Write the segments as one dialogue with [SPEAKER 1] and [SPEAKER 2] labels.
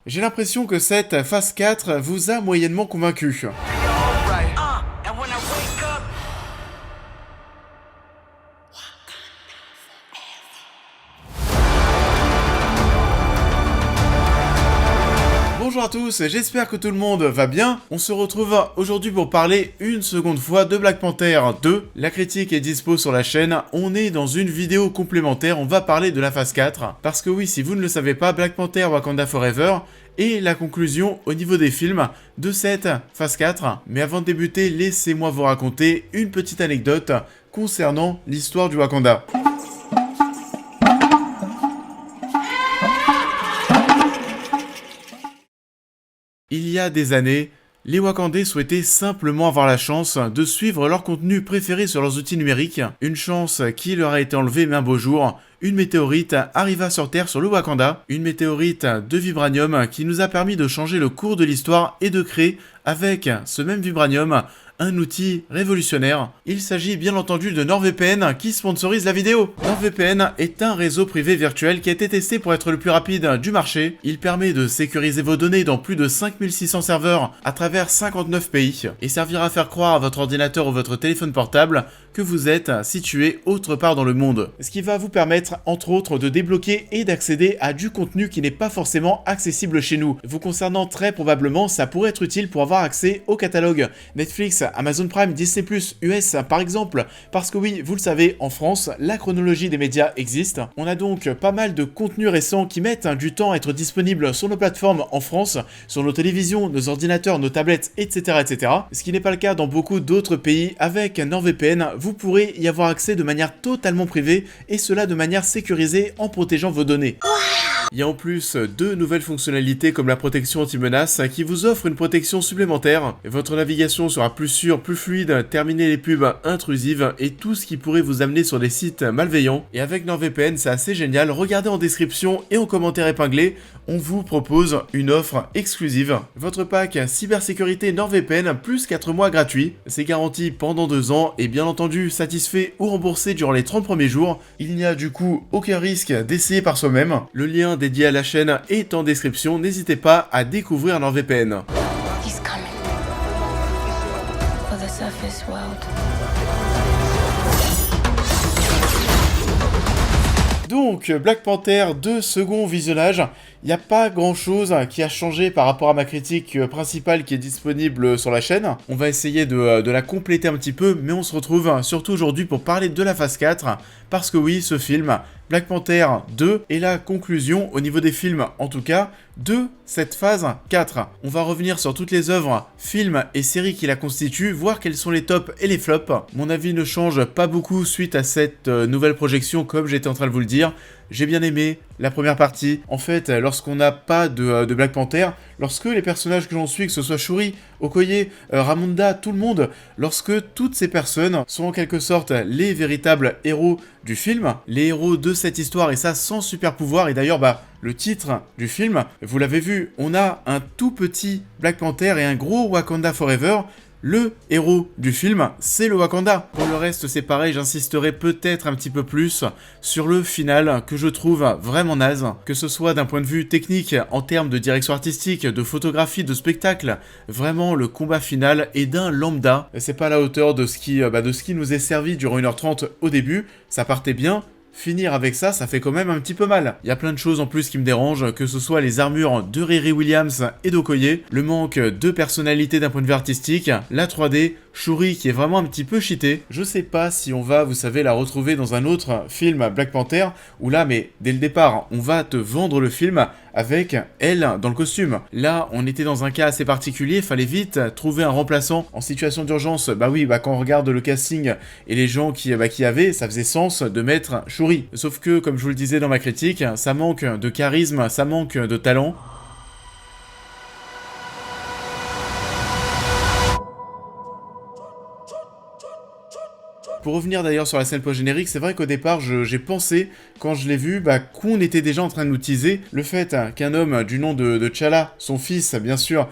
[SPEAKER 1] J'ai l'impression que cette phase 4 vous a moyennement convaincu. Bonjour à tous, j'espère que tout le monde va bien. On se retrouve aujourd'hui pour parler une seconde fois de Black Panther 2. La critique est dispo sur la chaîne, on est dans une vidéo complémentaire, on va parler de la phase 4. Parce que oui, si vous ne le savez pas, Black Panther Wakanda Forever est la conclusion au niveau des films de cette phase 4. Mais avant de débuter, laissez-moi vous raconter une petite anecdote concernant l'histoire du Wakanda. Il y a des années, les Wakandais souhaitaient simplement avoir la chance de suivre leur contenu préféré sur leurs outils numériques, une chance qui leur a été enlevée mais un beau jour. Une météorite arriva sur Terre sur le Wakanda, une météorite de vibranium qui nous a permis de changer le cours de l'histoire et de créer, avec ce même vibranium, un outil révolutionnaire. Il s'agit bien entendu de NordVPN qui sponsorise la vidéo. NordVPN est un réseau privé virtuel qui a été testé pour être le plus rapide du marché. Il permet de sécuriser vos données dans plus de 5600 serveurs à travers 59 pays et servira à faire croire à votre ordinateur ou votre téléphone portable que vous êtes situé autre part dans le monde. Ce qui va vous permettre entre autres de débloquer et d'accéder à du contenu qui n'est pas forcément accessible chez nous. Vous concernant très probablement, ça pourrait être utile pour avoir accès au catalogue Netflix, Amazon Prime, Disney+, US par exemple, parce que oui, vous le savez, en France, la chronologie des médias existe. On a donc pas mal de contenus récents qui mettent du temps à être disponibles sur nos plateformes en France, sur nos télévisions, nos ordinateurs, nos tablettes, etc. etc. Ce qui n'est pas le cas dans beaucoup d'autres pays. Avec NordVPN, vous pourrez y avoir accès de manière totalement privée et cela de manière sécurisée en protégeant vos données. Il y a en plus deux nouvelles fonctionnalités comme la protection anti-menace qui vous offre une protection supplémentaire. Votre navigation sera plus sûre, plus fluide, terminer les pubs intrusives et tout ce qui pourrait vous amener sur des sites malveillants. Et avec NordVPN, c'est assez génial. Regardez en description et en commentaire épinglé, on vous propose une offre exclusive. Votre pack cybersécurité NordVPN plus 4 mois gratuits. C'est garanti pendant 2 ans et bien entendu satisfait ou remboursé durant les 30 premiers jours. Il n'y a du coup aucun risque d'essayer par soi-même. Le lien dédié à la chaîne est en description, n'hésitez pas à découvrir NordVPN.
[SPEAKER 2] He's coming for the surface world.
[SPEAKER 1] Donc, Black Panther 2 second visionnage, il n'y a pas grand chose qui a changé par rapport à ma critique principale qui est disponible sur la chaîne. On va essayer de la compléter un petit peu, mais on se retrouve surtout aujourd'hui pour parler de la phase 4, parce que oui, ce film, Black Panther 2, est la conclusion, au niveau des films en tout cas, de cette phase 4. On va revenir sur toutes les œuvres, films et séries qui la constituent, voir quels sont les tops et les flops. Mon avis ne change pas beaucoup suite à cette nouvelle projection, comme j'étais en train de vous le dire. J'ai bien aimé la première partie. En fait, lorsqu'on n'a pas de Black Panther, lorsque les personnages que j'en suis, que ce soit Shuri, Okoye, Ramonda, tout le monde, lorsque toutes ces personnes sont en quelque sorte les véritables héros du film, les héros de cette histoire, et ça sans super pouvoir, et d'ailleurs, le titre du film, vous l'avez vu, on a un tout petit Black Panther et un gros Wakanda Forever. Le héros du film, c'est le Wakanda. Pour le reste, c'est pareil, j'insisterai peut-être un petit peu plus sur le final que je trouve vraiment naze. Que ce soit d'un point de vue technique, en termes de direction artistique, de photographie, de spectacle, vraiment le combat final est d'un lambda. C'est pas à la hauteur de ce qui nous est servi durant 1h30 au début, ça partait bien. Finir avec ça, ça fait quand même un petit peu mal. Il y a plein de choses en plus qui me dérangent, que ce soit les armures de Riri Williams et d'Okoye, le manque de personnalité d'un point de vue artistique, la 3D, Shuri qui est vraiment un petit peu cheatée. Je sais pas si on va, vous savez, la retrouver dans un autre film Black Panther, où là, mais dès le départ, on va te vendre le film avec elle dans le costume. Là, on était dans un cas assez particulier, fallait vite trouver un remplaçant en situation d'urgence. Quand on regarde le casting et les gens qui avaient, ça faisait sens de mettre Shuri. Sauf que, comme je vous le disais dans ma critique, ça manque de charisme, ça manque de talent. Pour revenir d'ailleurs sur la scène post-générique, c'est vrai qu'au départ, j'ai pensé, quand je l'ai vu, qu'on était déjà en train de nous teaser le fait qu'un homme du nom de T'Challa, son fils, bien sûr,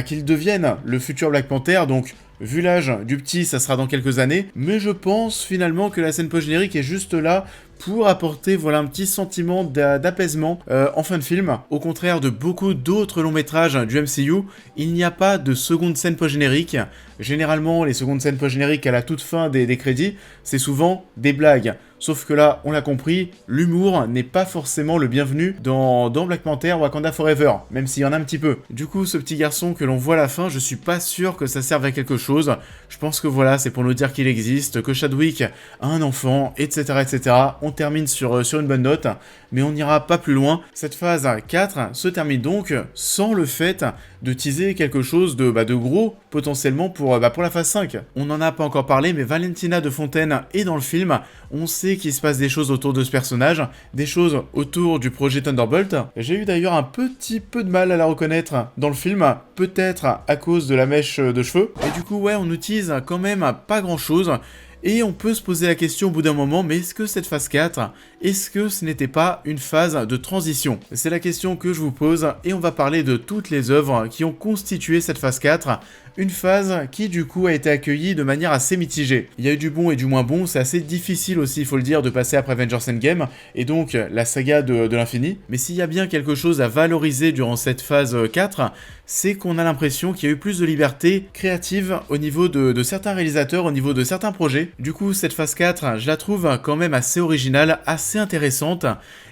[SPEAKER 1] qu'il devienne le futur Black Panther, donc... Vu l'âge du petit, ça sera dans quelques années, mais je pense finalement que la scène post-générique est juste là pour apporter voilà un petit sentiment d'apaisement en fin de film. Au contraire de beaucoup d'autres longs métrages du MCU, il n'y a pas de seconde scène post-générique. Généralement, les secondes scènes post-génériques à la toute fin des crédits, c'est souvent des blagues. Sauf que là, on l'a compris, l'humour n'est pas forcément le bienvenu dans Black Panther Wakanda Forever, même s'il y en a un petit peu. Du coup, ce petit garçon que l'on voit à la fin, je suis pas sûr que ça serve à quelque chose. Je pense que voilà, c'est pour nous dire qu'il existe, que Chadwick a un enfant, etc. etc. On termine sur une bonne note, mais on n'ira pas plus loin. Cette phase 4 se termine donc sans le fait de teaser quelque chose de gros, potentiellement pour la phase 5. On n'en a pas encore parlé, mais Valentina de Fontaine est dans le film. On sait qu'il se passe des choses autour de ce personnage, des choses autour du projet Thunderbolt. J'ai eu d'ailleurs un petit peu de mal à la reconnaître dans le film, peut-être à cause de la mèche de cheveux. Et du coup, ouais, on utilise quand même pas grand-chose. Et on peut se poser la question au bout d'un moment, mais est-ce que cette phase 4, est-ce que ce n'était pas une phase de transition? C'est la question que je vous pose, et on va parler de toutes les œuvres qui ont constitué cette phase 4, une phase qui du coup a été accueillie de manière assez mitigée. Il y a eu du bon et du moins bon, c'est assez difficile aussi, il faut le dire, de passer après Avengers Endgame, et donc la saga de l'infini. Mais s'il y a bien quelque chose à valoriser durant cette phase 4, c'est qu'on a l'impression qu'il y a eu plus de liberté créative au niveau de certains réalisateurs, au niveau de certains projets. Du coup, cette phase 4, je la trouve quand même assez originale, assez intéressante,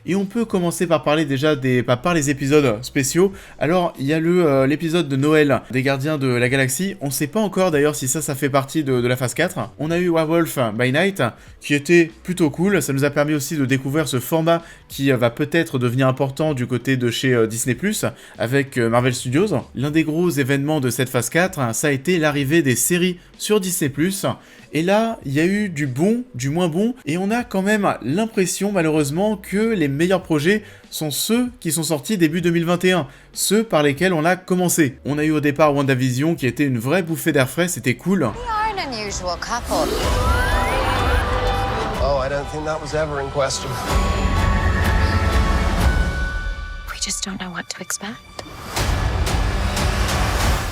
[SPEAKER 1] et on peut commencer par parler déjà par les épisodes spéciaux. Alors, il y a l'épisode de Noël des Gardiens de la Galaxie, on sait pas encore d'ailleurs si ça fait partie de la phase 4. On a eu Werewolf by Night, qui était plutôt cool, ça nous a permis aussi de découvrir ce format qui va peut-être devenir important du côté de chez Disney+, avec Marvel Studios. L'un des gros événements de cette phase 4, ça a été l'arrivée des séries sur Disney+, et là, il y a eu du bon, du moins bon, et on a quand même l'impression, malheureusement, que les meilleurs projets sont ceux qui sont sortis début 2021, ceux par lesquels on a commencé. On a eu au départ WandaVision, qui était une vraie bouffée d'air frais, c'était cool.
[SPEAKER 3] We are an unusual couple.
[SPEAKER 4] Oh, I don't think that was ever in question.
[SPEAKER 2] We just don't know what to expect.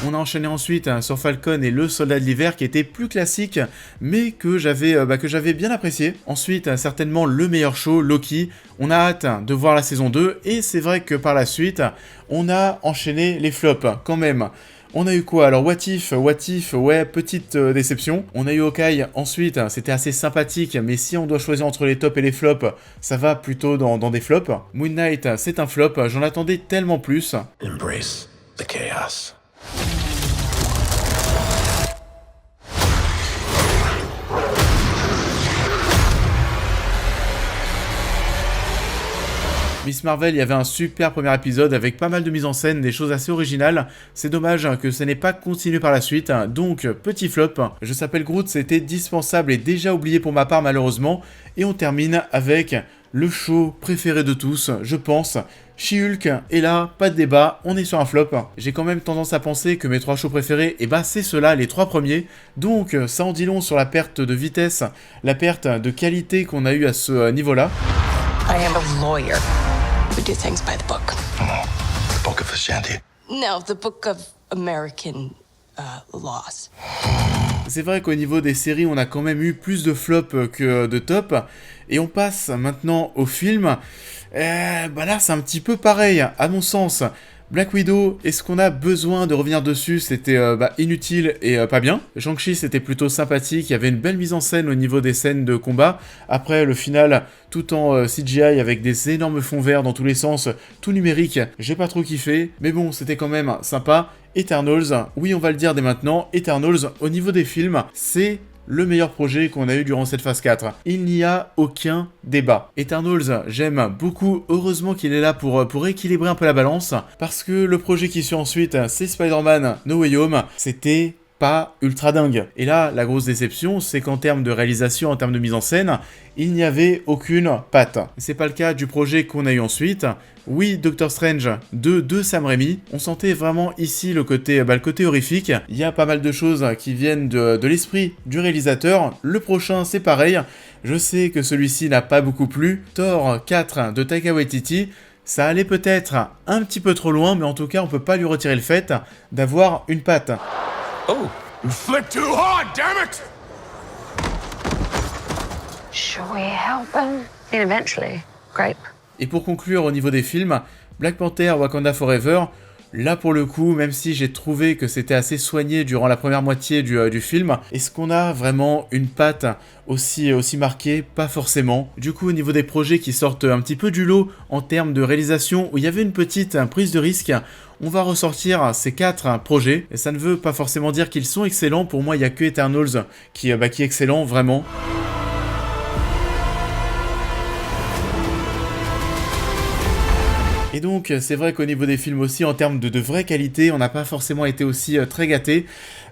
[SPEAKER 1] On a enchaîné ensuite sur Falcon et le Soldat de l'Hiver qui était plus classique mais que j'avais bien apprécié. Ensuite, certainement le meilleur show, Loki. On a hâte de voir la saison 2 et c'est vrai que par la suite, on a enchaîné les flops quand même. On a eu quoi? Alors What If, ouais, petite déception. On a eu Hawkeye, ensuite, c'était assez sympathique, mais si on doit choisir entre les tops et les flops, ça va plutôt dans des flops. Moon Knight, c'est un flop, j'en attendais tellement plus.
[SPEAKER 4] Embrace the chaos.
[SPEAKER 1] Miss Marvel, il y avait un super premier épisode avec pas mal de mise en scène, des choses assez originales. C'est dommage que ça n'ait pas continué par la suite, donc petit flop. Je s'appelle Groot, c'était dispensable et déjà oublié pour ma part malheureusement. Et on termine avec le show préféré de tous, je pense. She-Hulk, et là, pas de débat, on est sur un flop. J'ai quand même tendance à penser que mes 3 shows préférés, c'est ceux-là, les 3 premiers. Donc ça en dit long sur la perte de vitesse, la perte de qualité qu'on a eu à ce niveau-là.
[SPEAKER 3] I am a lawyer. We do things by the book.
[SPEAKER 4] The Book of Ashanti.
[SPEAKER 3] No, the book of American laws.
[SPEAKER 1] C'est vrai qu'au niveau des séries, on a quand même eu plus de flops que de tops. Et on passe maintenant au film. Là, c'est un petit peu pareil, à mon sens. Black Widow, est-ce qu'on a besoin de revenir dessus? C'était inutile et pas bien. Shang-Chi, c'était plutôt sympathique, il y avait une belle mise en scène au niveau des scènes de combat. Après, le final, tout en CGI avec des énormes fonds verts dans tous les sens, tout numérique, j'ai pas trop kiffé. Mais bon, c'était quand même sympa. Eternals, oui, on va le dire dès maintenant, Eternals, au niveau des films, c'est le meilleur projet qu'on a eu durant cette phase 4. Il n'y a aucun débat. Eternals, j'aime beaucoup, heureusement qu'il est là pour équilibrer un peu la balance, parce que le projet qui suit ensuite, c'est Spider-Man No Way Home, c'était pas ultra dingue. Et là, la grosse déception, c'est qu'en termes de réalisation, en termes de mise en scène, il n'y avait aucune patte. C'est pas le cas du projet qu'on a eu ensuite. Oui, Doctor Strange de Sam Raimi. On sentait vraiment ici le côté horrifique. Il y a pas mal de choses qui viennent de l'esprit du réalisateur. Le prochain, c'est pareil. Je sais que celui-ci n'a pas beaucoup plu. Thor 4 de Taika Waititi. Ça allait peut-être un petit peu trop loin, mais en tout cas, on peut pas lui retirer le fait d'avoir une patte.
[SPEAKER 4] Oh, you flipped too hard, damn it!
[SPEAKER 2] Should we help him? And eventually, grape.
[SPEAKER 1] Et pour conclure au niveau des films, Black Panther Wakanda Forever, là pour le coup, même si j'ai trouvé que c'était assez soigné durant la première moitié du film, est-ce qu'on a vraiment une patte aussi marquée? Pas forcément. Du coup, au niveau des projets qui sortent un petit peu du lot en termes de réalisation, où il y avait une petite prise de risque, on va ressortir ces 4 projets, et ça ne veut pas forcément dire qu'ils sont excellents. Pour moi, il n'y a que Eternals qui est excellent, vraiment. Et donc, c'est vrai qu'au niveau des films aussi, en termes de vraie qualité, on n'a pas forcément été aussi très gâtés.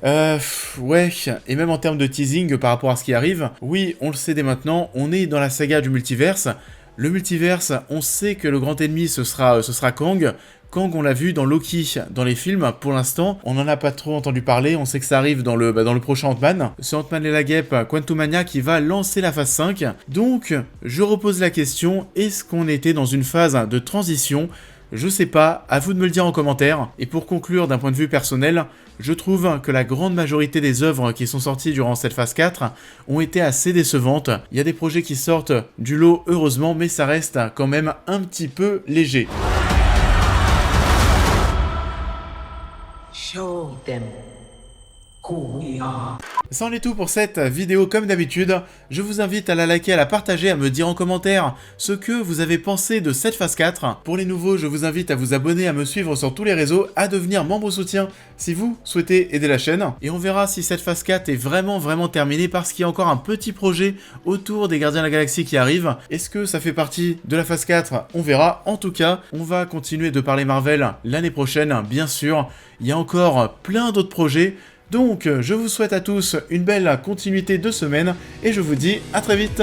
[SPEAKER 1] Ouais, et même en termes de teasing par rapport à ce qui arrive, oui, on le sait dès maintenant, on est dans la saga du multiverse. Le multiverse, on sait que le grand ennemi, ce sera Kang. Kang, on l'a vu dans Loki, dans les films, pour l'instant, on n'en a pas trop entendu parler, on sait que ça arrive dans le prochain Ant-Man. C'est Ant-Man et la Guêpe, Quantumania, qui va lancer la phase 5. Donc, je repose la question, est-ce qu'on était dans une phase de transition ? Je sais pas, à vous de me le dire en commentaire. Et pour conclure d'un point de vue personnel, je trouve que la grande majorité des œuvres qui sont sorties durant cette phase 4 ont été assez décevantes. Il y a des projets qui sortent du lot, heureusement, mais ça reste quand même un petit peu léger.
[SPEAKER 5] Show them who we are.
[SPEAKER 1] Ça en est tout pour cette vidéo comme d'habitude. Je vous invite à la liker, à la partager, à me dire en commentaire ce que vous avez pensé de cette phase 4. Pour les nouveaux, je vous invite à vous abonner, à me suivre sur tous les réseaux, à devenir membre soutien si vous souhaitez aider la chaîne. Et on verra si cette phase 4 est vraiment terminée, parce qu'il y a encore un petit projet autour des Gardiens de la Galaxie qui arrive. Est-ce que ça fait partie de la phase 4 ? On verra. En tout cas, on va continuer de parler Marvel l'année prochaine, bien sûr. Il y a encore plein d'autres projets. Donc, je vous souhaite à tous une belle continuité de semaine et je vous dis à très vite.